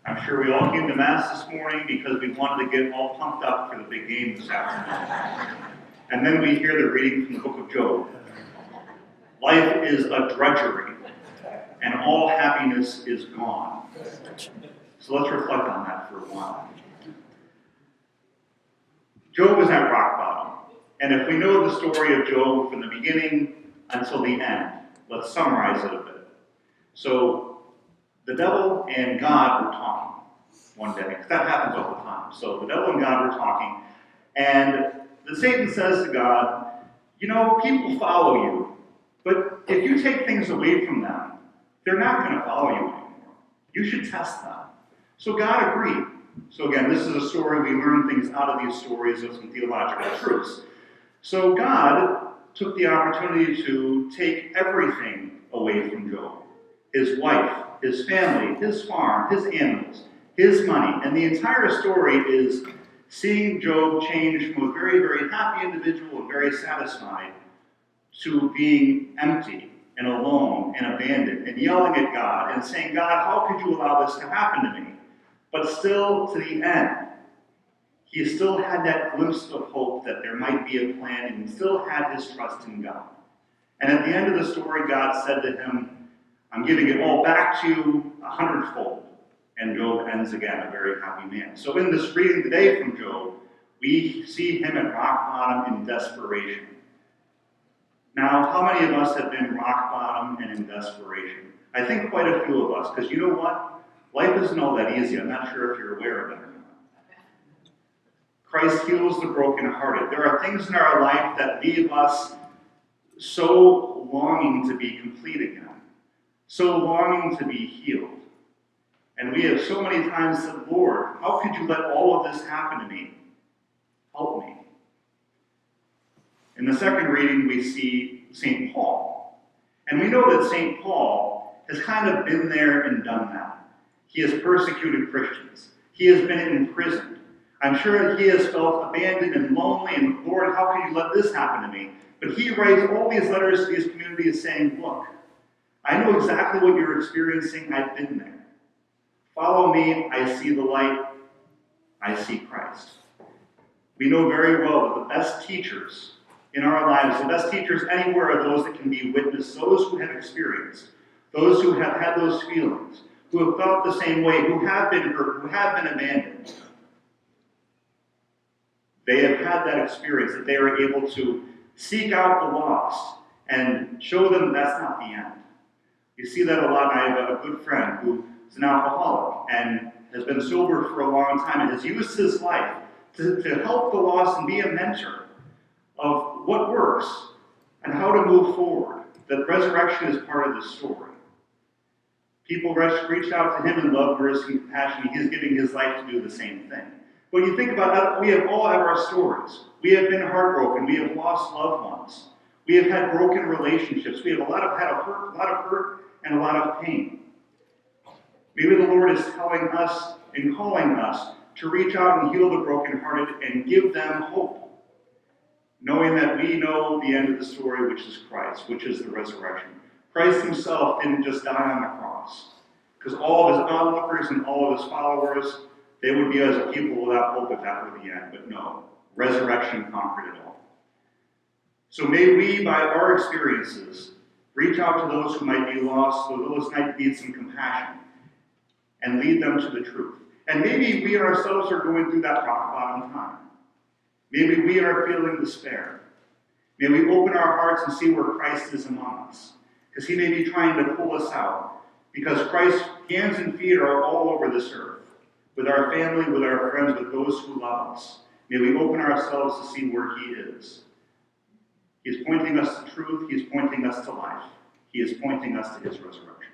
I'm sure we all came to Mass this morning because we wanted to get all pumped up for the big game this afternoon. And then we hear the reading from the book of Job. Life is a drudgery, and all happiness is gone. So let's reflect on that for a while. Job is at rock bottom. And if we know the story of Job from the beginning until the end, let's summarize it a bit. So the devil and God were talking one day, because that happens all the time. So the devil and God were talking, and Satan says to God, you know, people follow you, but if you take things away from them, they're not going to follow you anymore. You should test them. So God agreed. So again, this is a story, we learn things out of these stories of some theological truths. So God took the opportunity to take everything away from Job. His wife, his family, his farm, his animals, his money. And the entire story is seeing Job change from a very, very happy individual and very satisfied to being empty and alone and abandoned and yelling at God and saying, God, how could you allow this to happen to me? But still, to the end, he still had that glimpse of hope that there might be a plan, and he still had his trust in God. And at the end of the story, God said to him, I'm giving it all back to you 100-fold. And Job ends again a very happy man. So in this reading today from Job, we see him at rock bottom in desperation. Now, how many of us have been rock bottom and in desperation? I think quite a few of us, because you know what? Life isn't all that easy. I'm not sure if you're aware of it or not. Christ heals the brokenhearted. There are things in our life that leave us so longing to be complete again, so longing to be healed. And we have so many times said, Lord, how could you let all of this happen to me? Help me. In the second reading, we see St. Paul. And we know that St. Paul has kind of been there and done that. He has persecuted Christians. He has been imprisoned. I'm sure he has felt abandoned and lonely, and Lord, how could you let this happen to me? But he writes all these letters to these communities saying, look, I know exactly what you're experiencing. I've been there. Follow me. I see the light. I see Christ. We know very well that the best teachers in our lives, the best teachers anywhere, are those that can be witness, those who have experienced, those who have had those feelings, who have felt the same way, who have been hurt, who have been abandoned. They have had that experience, that they are able to seek out the lost and show them that's not the end. You see that a lot. I have a good friend who is an alcoholic and has been sober for a long time and has used his life to help the lost and be a mentor of what works and how to move forward. That resurrection is part of the story. People reach out to him in love, mercy, and compassion. He is giving his life to do the same thing. When you think about it, we have all have our stories. We have been heartbroken. We have lost loved ones. We have had broken relationships. We have had a lot of hurt, and a lot of pain. Maybe the Lord is telling us and calling us to reach out and heal the brokenhearted and give them hope, knowing that we know the end of the story, which is Christ, which is the resurrection. Christ himself didn't just die on the cross, because all of his onlookers and all of his followers, they would be as a people without hope if that were the end. But no, resurrection conquered it all. So may we, by our experiences, reach out to those who might be lost, so those might need some compassion, and lead them to the truth. And maybe we ourselves are going through that rock bottom time. Maybe we are feeling despair. May we open our hearts and see where Christ is among us, because he may be trying to pull us out, because Christ's hands and feet are all over this earth, with our family, with our friends, with those who love us. May we open ourselves to see where he is. He is pointing us to truth. He is pointing us to life. He is pointing us to his resurrection.